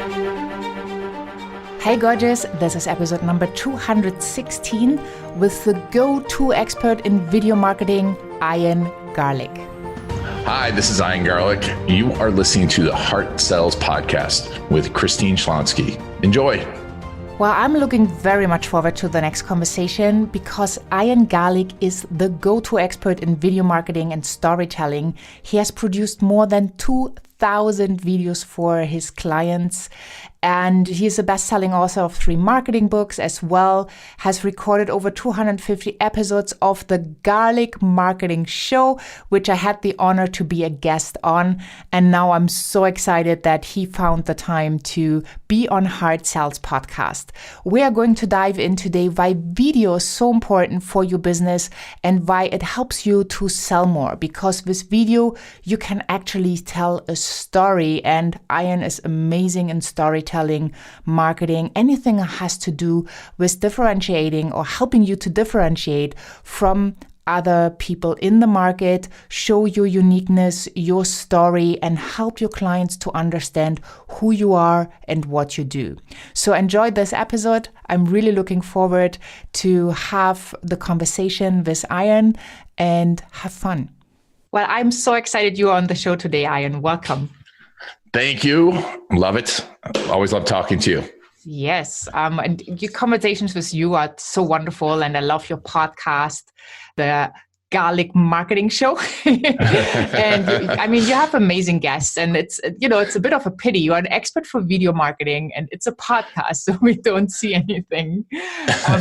Hey gorgeous, this is episode number 216 with the go-to expert in video marketing, Ian Garey. Hi, this is Ian Garey. You are listening to the Heart Sells podcast with Christine Schlonsky. Enjoy. Well, I'm looking very much forward to the next conversation because Ian Garey is the go-to expert in video marketing and storytelling. He has produced more than 2,000 videos for his clients, and he's a best-selling author of 3 marketing books as well, has recorded over 250 episodes of the Garey Marketing Show, which I had the honor to be a guest on. And now I'm so excited that he found the time to be on Heart Sells podcast. We are going to dive in today why video is so important for your business and why it helps you to sell more. Because with video, you can actually tell a story, and Ian is amazing in storytelling, marketing, anything that has to do with differentiating or helping you to differentiate from other people in the market, show your uniqueness, your story, and help your clients to understand who you are and what you do. So enjoy this episode. I'm really looking forward to have the conversation with Ian and have fun. Well, I'm so excited you are on the show today, Ian. Welcome. Thank you. Love it. Always love talking to you. Yes. And your conversations with you are so wonderful. And I love your podcast, the Garey Marketing Show. And I mean, you have amazing guests, and it's a bit of a pity. You're an expert for video marketing and it's a podcast, so we don't see anything,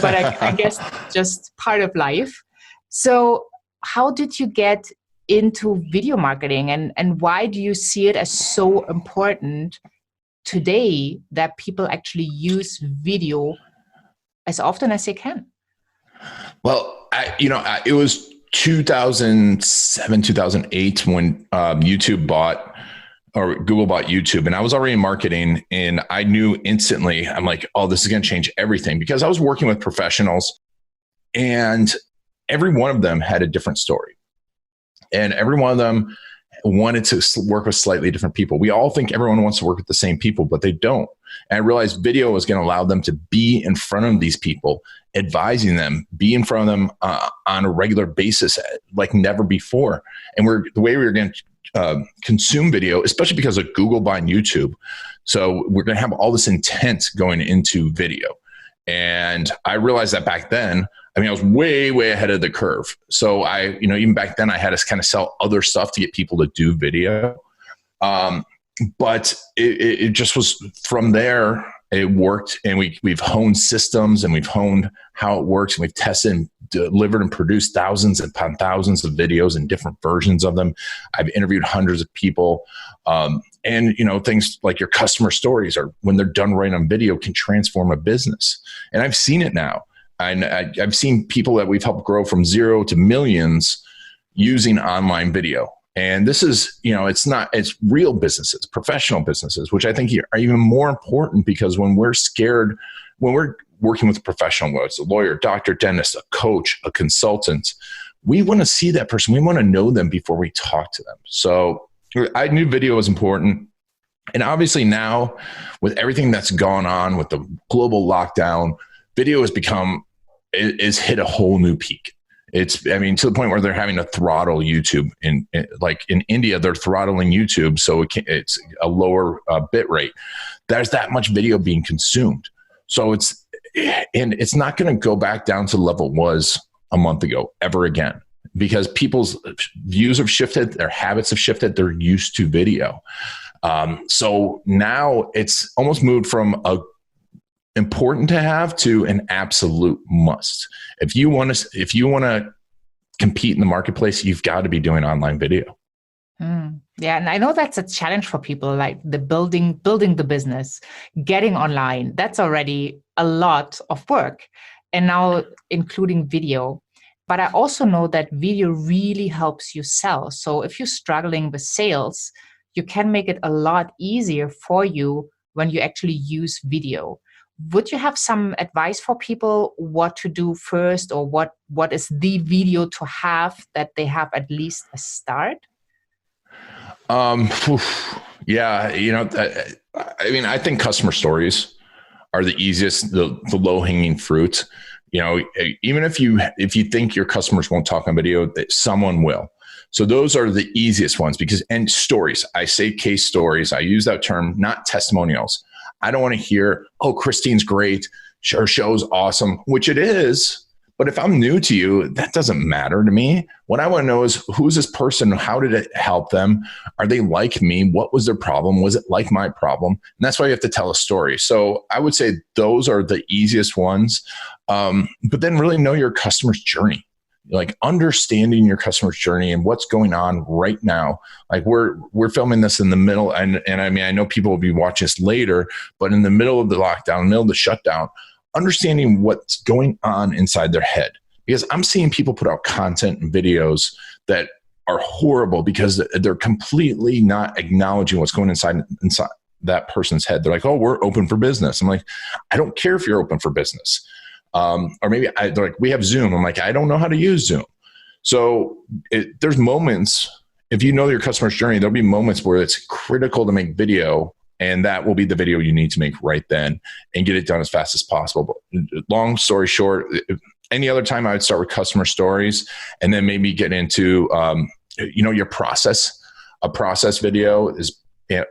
but I guess just part of life. So how did you get into video marketing, and why do you see it as so important today that people actually use video as often as they can? Well, it was 2007, 2008 when Google bought YouTube, and I was already in marketing, and I knew instantly, I'm like, oh, this is going to change everything, because I was working with professionals and every one of them had a different story. And every one of them wanted to work with slightly different people. We all think everyone wants to work with the same people, but they don't. And I realized video was going to allow them to be in front of these people, advising them, be in front of them on a regular basis like never before. And the way we were going to consume video, especially because of Google buying YouTube. So we're going to have all this intent going into video. And I realized that back then, I was way, way ahead of the curve. So even back then I had to kind of sell other stuff to get people to do video. But it just was from there, it worked, and we've honed systems, and we've honed how it works, and we've tested and delivered and produced thousands upon thousands of videos and different versions of them. I've interviewed hundreds of people. And things like your customer stories, or when they're done right on video, can transform a business. And I've seen it now. I've seen people that we've helped grow from 0 to millions using online video. And this is, it's real businesses, professional businesses, which I think are even more important, because when we're working with a professional, whether it's a lawyer, doctor, dentist, a coach, a consultant, we want to see that person. We want to know them before we talk to them. So I knew video was important. And obviously now, with everything that's gone on with the global lockdown, video is hit a whole new peak. It's, to the point where they're having to throttle YouTube. In India, they're throttling YouTube, so it's a lower bit rate. There's that much video being consumed. So it's not going to go back down to the level it was a month ago ever again, because people's views have shifted, their habits have shifted, they're used to video. So now it's almost moved from a important to have to an absolute must. If you want to compete in the marketplace, you've got to be doing online video. Yeah, and I know that's a challenge for people, like the building the business, getting online. That's already a lot of work, and now including video. But I also know that video really helps you sell. So if you're struggling with sales, you can make it a lot easier for you when you actually use video. Would you have some advice for people what to do first, or what is the video to have that they have at least a start? Yeah, I mean, I think customer stories are the easiest, the low hanging fruit. You know, even if you think your customers won't talk on video, that someone will. So those are the easiest ones and stories. I say case stories. I use that term, not testimonials. I don't want to hear, oh, Christine's great. Her show's awesome, which it is. But if I'm new to you, that doesn't matter to me. What I want to know is, who's this person? How did it help them? Are they like me? What was their problem? Was it like my problem? And that's why you have to tell a story. So I would say those are the easiest ones. But then really know your customer's journey, like understanding your customer's journey and what's going on right now. Like we're filming this in the middle. And I mean, I know people will be watching this later, but in the middle of the lockdown, middle of the shutdown, understanding what's going on inside their head. Because I'm seeing people put out content and videos that are horrible because they're completely not acknowledging what's going inside that person's head. They're like, oh, we're open for business. I'm like, I don't care if you're open for business. Or maybe they're like, we have Zoom. I'm like, I don't know how to use Zoom. So there's moments, if you know your customer's journey, there'll be moments where it's critical to make video. And that will be the video you need to make right then and get it done as fast as possible. But long story short, any other time I would start with customer stories and then maybe get into, your process. A process video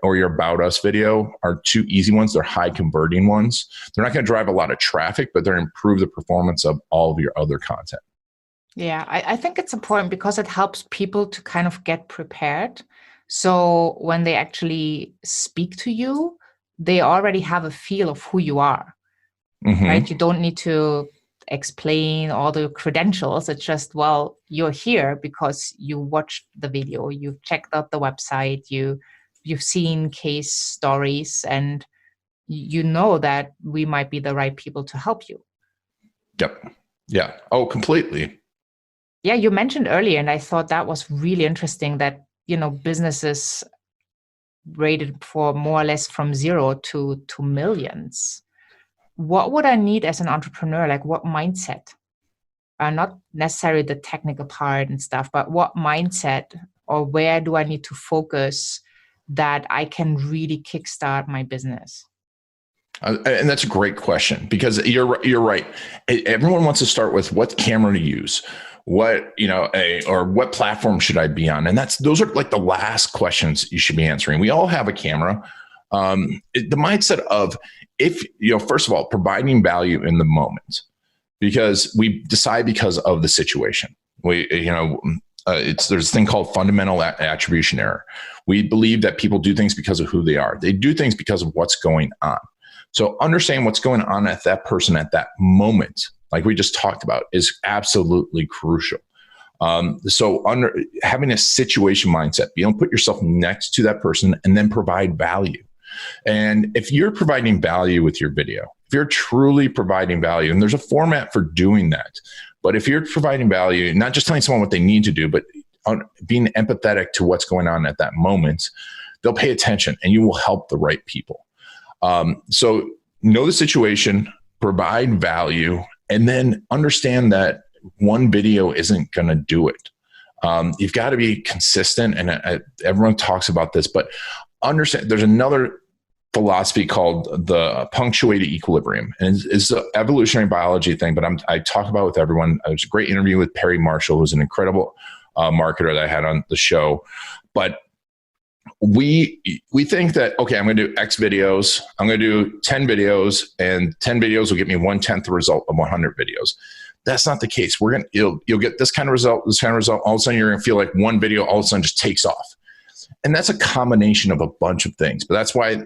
or your about us video are two easy ones. They're high converting ones. They're not going to drive a lot of traffic, but they're improve the performance of all of your other content. Yeah, I think it's important because it helps people to kind of get prepared. So when they actually speak to you, they already have a feel of who you are, right? You don't need to explain all the credentials. It's just, well, you're here because you watched the video, you've checked out the website, you've seen case stories, and you know that we might be the right people to help you. Yep. Yeah. Oh, completely. Yeah, you mentioned earlier, and I thought that was really interesting that businesses rated for more or less from 0 to millions. What would I need as an entrepreneur? Like what mindset? Not necessarily the technical part and stuff, but what mindset or where do I need to focus that I can really kickstart my business? And that's a great question because you're right. Everyone wants to start with what camera to use. What, or what platform should I be on? And those are like the last questions you should be answering. We all have a camera. The mindset of first of all, providing value in the moment, because we decide because of the situation. There's a thing called fundamental attribution error. We believe that people do things because of who they are. They do things because of what's going on. So understanding what's going on at that person at that moment, like we just talked about, is absolutely crucial. So having a situation mindset, be able to put yourself next to that person and then provide value. And if you're providing value with your video, if you're truly providing value, and there's a format for doing that, but if you're providing value, not just telling someone what they need to do, but being empathetic to what's going on at that moment, they'll pay attention and you will help the right people. So know the situation, provide value, and then understand that one video isn't going to do it. You've got to be consistent, and everyone talks about this, but understand there's another philosophy called the punctuated equilibrium, and it's an evolutionary biology thing, but I talk about it with everyone. It was a great interview with Perry Marshall, who's an incredible marketer that I had on the show, but we think that, okay, I'm going to do X videos. I'm going to do 10 videos, and 10 videos will get me 1/10 the result of 100 videos. That's not the case. You'll get this kind of result, this kind of result. All of a sudden, you're going to feel like one video all of a sudden just takes off, and that's a combination of a bunch of things. But that's why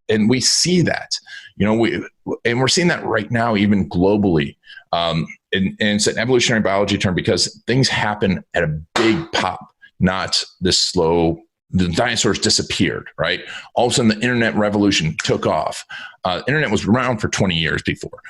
and we see that, we're seeing that right now, even globally. And it's an evolutionary biology term because things happen at a big pop, not this slow. The dinosaurs disappeared, right? All of a sudden, the internet revolution took off. Internet was around for 20 years before.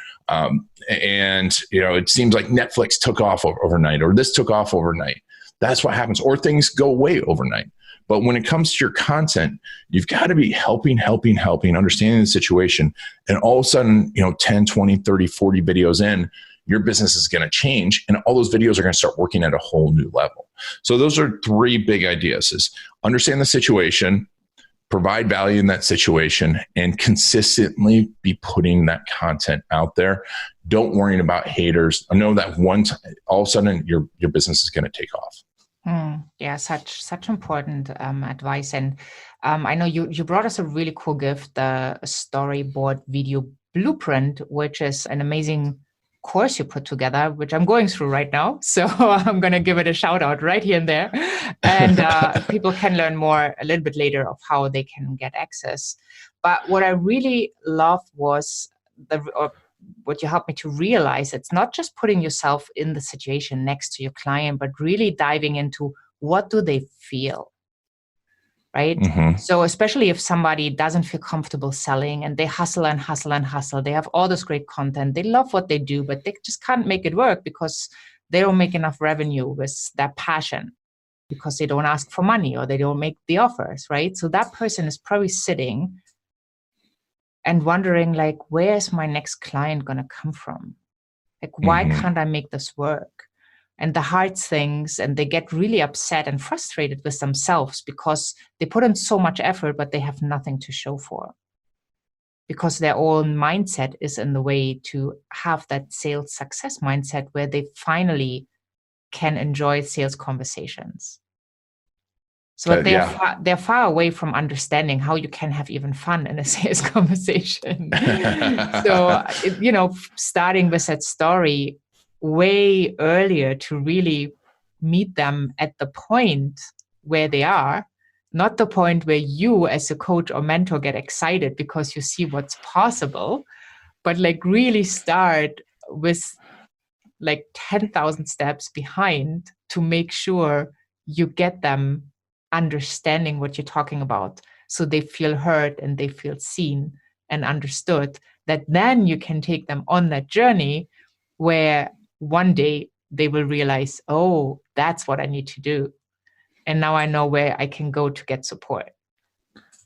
It seems like Netflix took off overnight, or this took off overnight. That's what happens. Or things go away overnight. But when it comes to your content, you've got to be helping, understanding the situation. And all of a sudden, 10, 20, 30, 40 videos in, your business is going to change, and all those videos are going to start working at a whole new level. So those are three big ideas: is understand the situation, provide value in that situation, and consistently be putting that content out there. Don't worry about haters. I know that one time, all of a sudden your business is going to take off. Yeah, such important advice. And I know you brought us a really cool gift, the storyboard video blueprint, which is an amazing course you put together, which I'm going through right now. So I'm going to give it a shout out right here and there. And people can learn more a little bit later of how they can get access. But what I really loved was what you helped me to realize, it's not just putting yourself in the situation next to your client, but really diving into what do they feel, right? Mm-hmm. So especially if somebody doesn't feel comfortable selling and they hustle and hustle and hustle, they have all this great content, they love what they do, but they just can't make it work because they don't make enough revenue with that passion, because they don't ask for money or they don't make the offers, right? So that person is probably sitting and wondering, like, where's my next client going to come from? Like, why can't I make this work? And the hard things, and they get really upset and frustrated with themselves because they put in so much effort, but they have nothing to show for, because their own mindset is in the way to have that sales success mindset where they finally can enjoy sales conversations. So they're far away from understanding how you can have even fun in a sales conversation. So, starting with that story way earlier to really meet them at the point where they are, not the point where you as a coach or mentor get excited because you see what's possible, but like really start with like 10,000 steps behind to make sure you get them understanding what you're talking about, so they feel heard and they feel seen and understood, that then you can take them on that journey where one day they will realize, oh, that's what I need to do. And now I know where I can go to get support.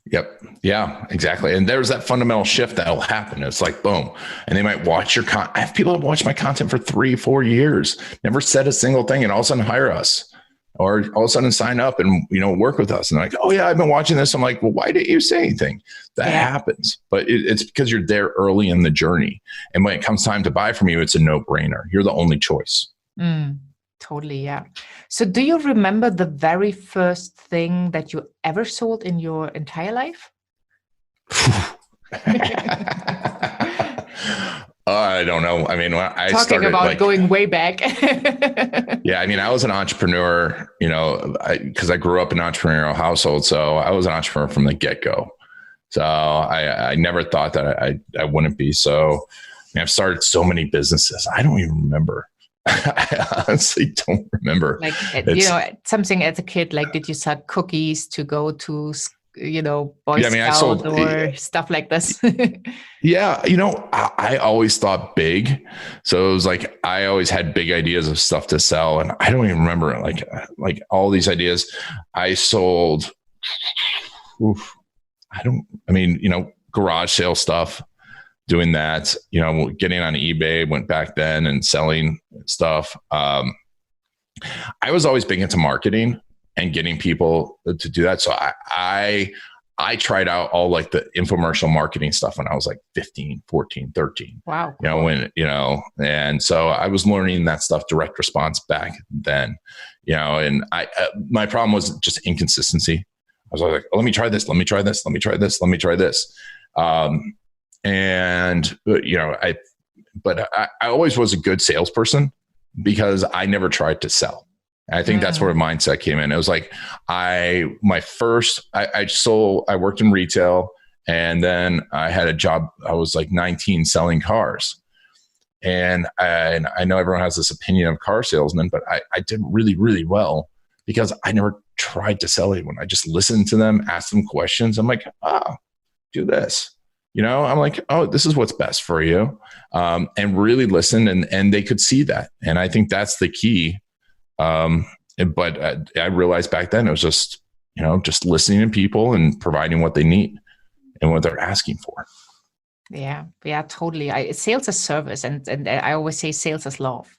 Yep. Yeah, exactly. And there's that fundamental shift that'll happen. It's like, boom. And they might watch your content. I have people that watch my content for 3-4 years, never said a single thing, and all of a sudden hire us, or all of a sudden sign up and, work with us. And they're like, oh yeah, I've been watching this. I'm like, well, why didn't you say anything? That happens. But it's because you're there early in the journey. And when it comes time to buy from you, it's a no-brainer. You're the only choice. Totally. Yeah. So do you remember the very first thing that you ever sold in your entire life? I don't know. I mean, when I talking started about going way back. Yeah. I mean, I was an entrepreneur, because I grew up in an entrepreneurial household. So I was an entrepreneur from the get-go. So I never thought that I wouldn't be. So I've started so many businesses. I don't even remember. I honestly don't remember. Like, something as a kid, like, did you sell cookies to go to, Boy Scout, I sold, or stuff like this? Yeah. I always thought big. So it was like, I always had big ideas of stuff to sell. And I don't even remember like all these ideas I sold. Garage sale stuff, doing that, getting on eBay, went back then and selling stuff. I was always big into marketing and getting people to do that. So I tried out all like the infomercial marketing stuff when I was like 15, 14, 13. Wow. And so I was learning that stuff, direct response back then, and my problem was just inconsistency. I was like, oh, let me try this. Let me try this. Let me try this. Let me try this. I always was a good salesperson because I never tried to sell. And I think that's where mindset came in. It was like, I worked in retail, and then I had a job. I was like 19 selling cars. And I know everyone has this opinion of car salesmen, but I did really, really well because I never tried to sell anyone. I just listened to them, asked them questions. I'm like, do this. I'm like, oh, this is what's best for you. And really listen. And they could see that. And I think that's the key. But I realized back then it was just listening to people and providing what they need and what they're asking for. Yeah, totally. Sales is service. And I always say sales is love.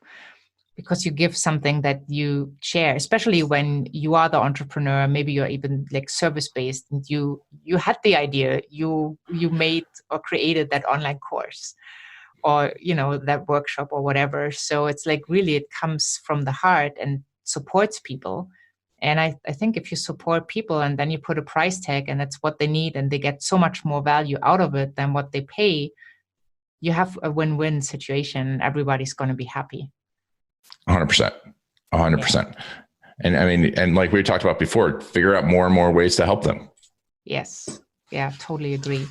because you give something that you share, especially when you are the entrepreneur. Maybe you're even like service-based, and you had the idea, you made or created that online course, or that workshop or whatever. So it's like really it comes from the heart and supports people. And I think if you support people and then you put a price tag and that's what they need and they get so much more value out of it than what they pay, you have a win-win situation. Everybody's going to be happy. 100%. 100%. And I mean, and like we talked about before, figure out more and more ways to help them. Yes. Yeah, totally agree.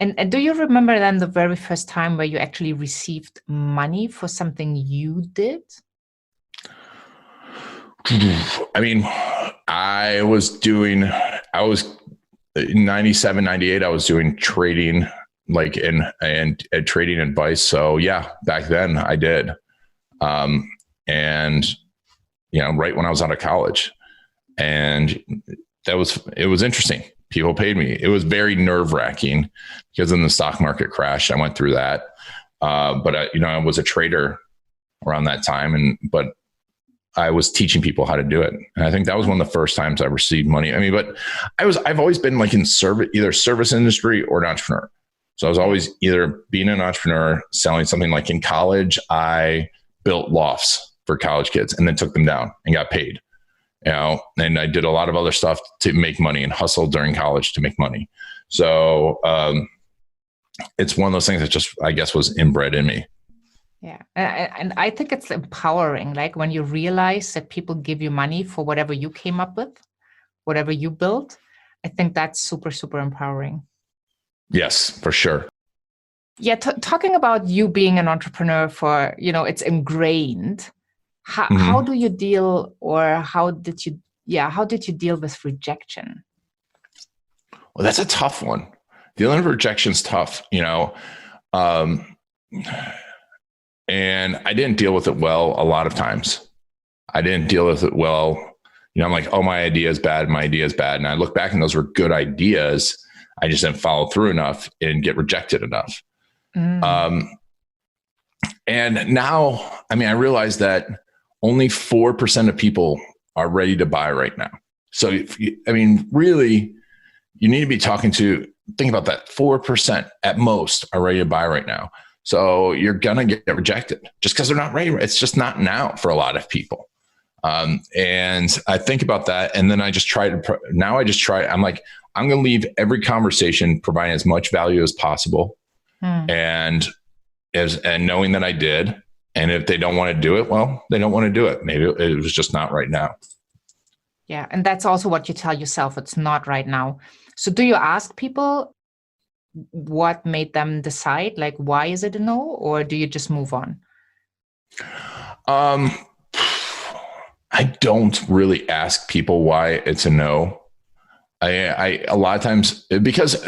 And do you remember then the very first time where you actually received money for something you did? I mean, I was in 97, 98, I was doing trading, like and trading advice. So yeah, back then I did. And right when I was out of college, and it was interesting. People paid me. It was very nerve wracking because then the stock market crashed. I went through that. But I was a trader around that time, but I was teaching people how to do it. And I think that was one of the first times I received money. I mean, but I've always been like in either service industry or an entrepreneur. So I was always either being an entrepreneur, selling something. Like in college, I built lofts for college kids and then took them down and got paid. And I did a lot of other stuff to make money and hustled during college to make money. So it's one of those things that just, I guess, was inbred in me. Yeah. And I think it's empowering. Like when you realize that people give you money for whatever you came up with, whatever you built, I think that's super, super empowering. Yes, for sure. Yeah. Talking about you being an entrepreneur it's ingrained. How do you deal, or how did you deal with rejection? Well, that's a tough one. Dealing with rejection is tough, and I didn't deal with it well a lot of times. I didn't deal with it well. I'm like, oh, my idea is bad. My idea is bad. And I look back and those were good ideas. I just didn't follow through enough and get rejected enough. And now, I mean, I realize that only 4% of people are ready to buy right now. So, really, you need to be think about that. 4% at most are ready to buy right now. So you're going to get rejected just because they're not ready. It's just not now for a lot of people. And I think about that. And then I'm like, I'm going to leave every conversation providing as much value as possible. And knowing that I did. And if they don't want to do it, well, they don't want to do it. Maybe it was just not right now. Yeah. And that's also what you tell yourself. It's not right now. So do you ask people what made them decide? Like, why is it a no? Or do you just move on? I don't really ask people why it's a no. I a lot of times, because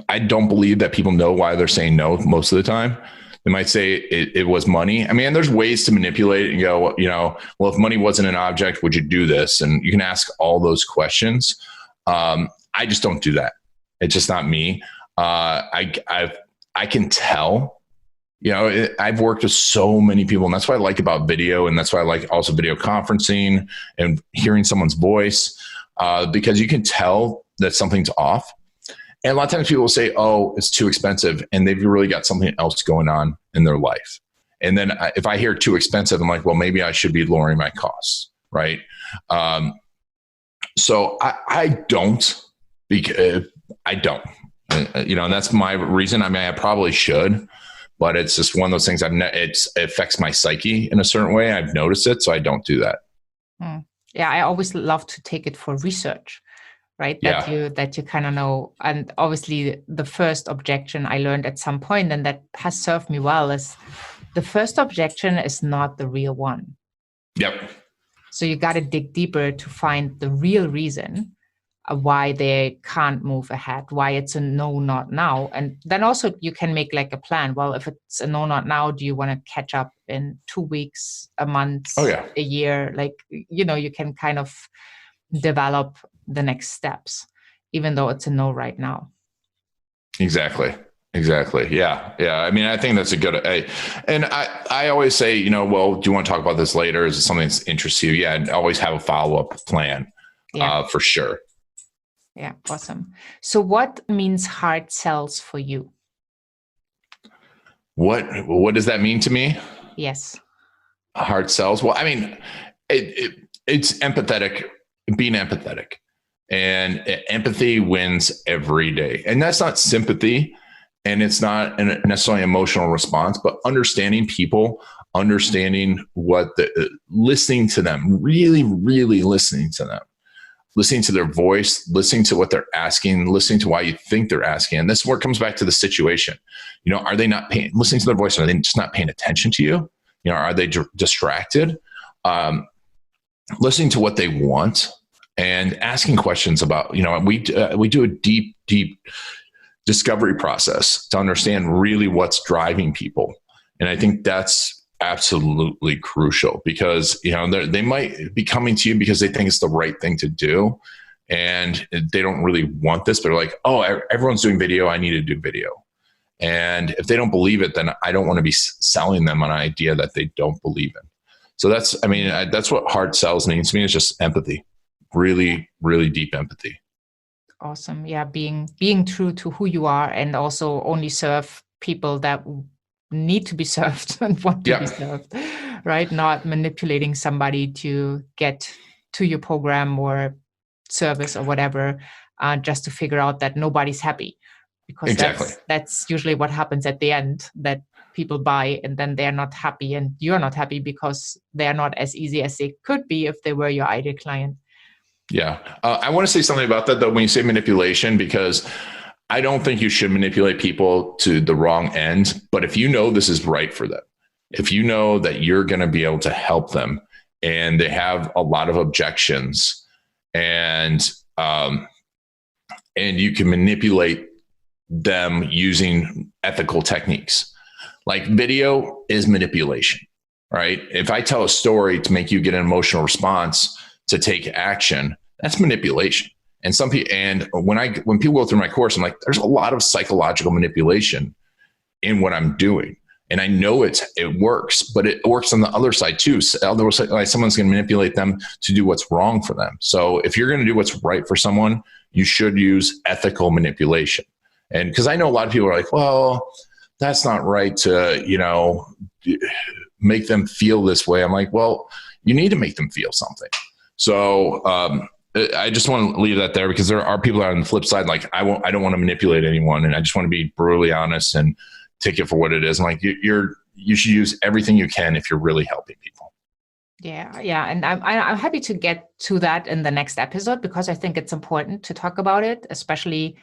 I don't believe that people know why they're saying no most of the time. They might say it was money. I mean, and there's ways to manipulate it and go, well, if money wasn't an object, would you do this? And you can ask all those questions. I just don't do that. It's just not me. I can tell, I've worked with so many people, and that's what I like about video. And that's why I like also video conferencing and hearing someone's voice, because you can tell that something's off. And a lot of times people will say, oh, it's too expensive. And they've really got something else going on in their life. And then if I hear too expensive, I'm like, well, maybe I should be lowering my costs. Right. So I don't, because I don't, and that's my reason. I mean, I probably should, but it's just one of those things it affects my psyche in a certain way. I've noticed it. So I don't do that. Yeah. I always love to take it for research. Right. That you kind of know. And obviously the first objection I learned at some point, and that has served me well, is the first objection is not the real one. Yep. So you got to dig deeper to find the real reason why they can't move ahead, why it's a no, not now. And then also you can make like a plan. Well, if it's a no, not now, do you want to catch up in 2 weeks, a month, a year? Like, you can kind of develop the next steps, even though it's a no right now. Exactly. Exactly. Yeah. Yeah. I mean, I think that's a good, and I always say, well, do you want to talk about this later? Is it something that interests you? Yeah. And always have a follow-up plan, Yeah. for sure. Yeah. Awesome. So what means hard sells for you? What does that mean to me? Yes. Hard sells. Well, I mean, it's empathetic, being empathetic, and empathy wins every day. And that's not sympathy, and it's not necessarily emotional response, but understanding people, understanding listening to them, really, really listening to them, listening to their voice, listening to what they're asking, listening to why you think they're asking. And this is where it comes back to the situation. Are they not listening to their voice? Are they just not paying attention to you? Are they distracted? Listening to what they want and asking questions about, we do a deep, deep discovery process to understand really what's driving people. And I think that's absolutely crucial because, they might be coming to you because they think it's the right thing to do. And they don't really want this, but they're like, oh, everyone's doing video. I need to do video. And if they don't believe it, then I don't want to be selling them an idea that they don't believe in. So that's what hard sells means to me. It's just empathy, really, really deep empathy. Awesome. Yeah. Being true to who you are and also only serve people that need to be served and want to be served, right? Not manipulating somebody to get to your program or service or whatever, just to figure out that nobody's happy. Because that's usually what happens at the end, that people buy and then they're not happy and you're not happy because they're not as easy as they could be if they were your ideal client. Yeah. I want to say something about that though, when you say manipulation, because I don't think you should manipulate people to the wrong end. But if you know this is right for them, if you know that you're going to be able to help them and they have a lot of objections and you can manipulate them using ethical techniques. Like video is manipulation, right? If I tell a story to make you get an emotional response to take action, that's manipulation. And when people go through my course, I'm like, there's a lot of psychological manipulation in what I'm doing. And I know it works, but it works on the other side too. Someone's going to manipulate them to do what's wrong for them. So if you're going to do what's right for someone, you should use ethical manipulation. And because I know a lot of people are like, well, that's not right to, make them feel this way. I'm like, well, you need to make them feel something. So I just want to leave that there because there are people that are on the flip side. Like I don't want to manipulate anyone. And I just want to be brutally honest and take it for what it is. I'm like, you should use everything you can if you're really helping people. Yeah. Yeah. And I'm happy to get to that in the next episode because I think it's important to talk about it, especially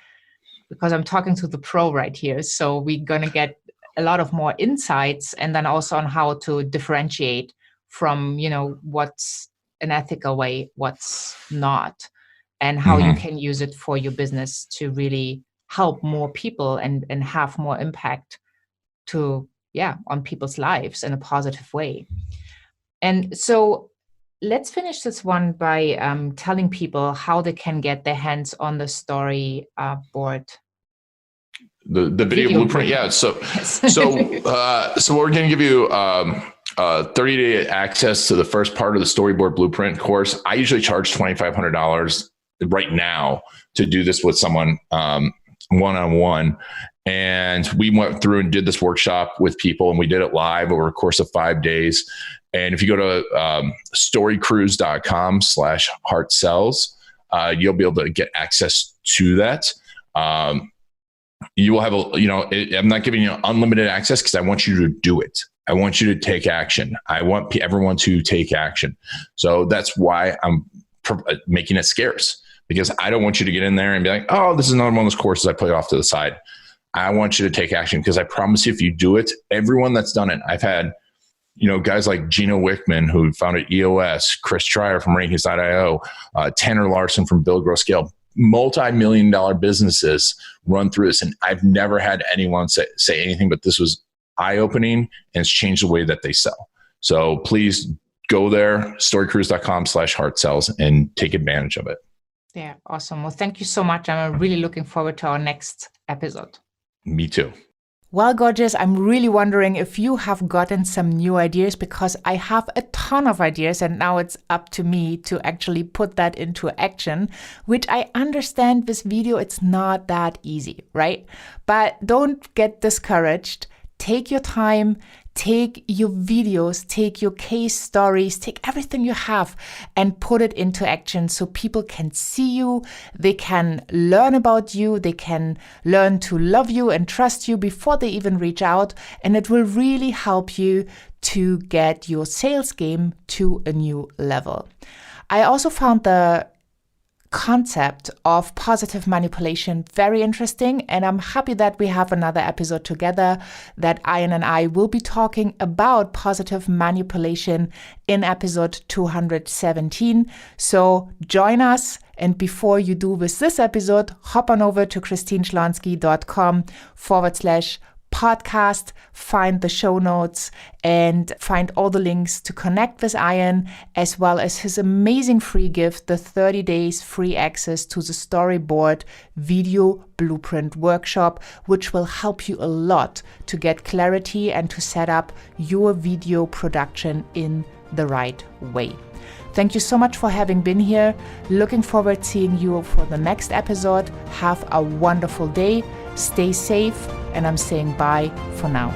because I'm talking to the pro right here. So we're going to get a lot of more insights and then also on how to differentiate from, what's an ethical way, what's not, and how you can use it for your business to really help more people and have more impact on people's lives in a positive way. And so let's finish this one by telling people how they can get their hands on the story board. The video blueprint. Yeah. So we're going to give you 30-day access to the first part of the storyboard blueprint course. I usually charge $2,500 right now to do this with someone one-on-one. And we went through and did this workshop with people and we did it live over a course of 5 days. And if you go to storycruise.com/heartsells, you'll be able to get access to that. You will have I'm not giving you unlimited access because I want you to do it. I want you to take action. I want everyone to take action. So that's why I'm making it scarce, because I don't want you to get in there and be like, oh, this is another one of those courses I put off to the side. I want you to take action because I promise you, if you do it, everyone that's done it, I've had, guys like Gino Wickman, who founded EOS, Chris Trier from Rankings.io, Tanner Larson from Build Grow Scale, multi-million-dollar businesses run through this. And I've never had anyone say anything, but this was eye-opening and it's changed the way that they sell. So please go there, storycruise.com/heartsells, and take advantage of it. Yeah, awesome. Well, thank you so much. I'm really looking forward to our next episode. Me too. Well, gorgeous, I'm really wondering if you have gotten some new ideas, because I have a ton of ideas and now it's up to me to actually put that into action, which I understand this video, it's not that easy, right? But don't get discouraged. Take your time, take your videos, take your case stories, take everything you have and put it into action so people can see you, they can learn about you, they can learn to love you and trust you before they even reach out. And it will really help you to get your sales game to a new level. I also found the concept of positive manipulation very interesting, and I'm happy that we have another episode together that Ian and I will be talking about positive manipulation in episode 217. So join us, and before you do with this episode, hop on over to christineschlonski.com/podcast, find the show notes and find all the links to connect with Ian, as well as his amazing free gift, the 30 days free access to the storyboard video blueprint workshop, which will help you a lot to get clarity and to set up your video production in the right way. Thank you so much for having been here. Looking forward to seeing you for the next episode. Have a wonderful day. Stay safe, and I'm saying bye for now.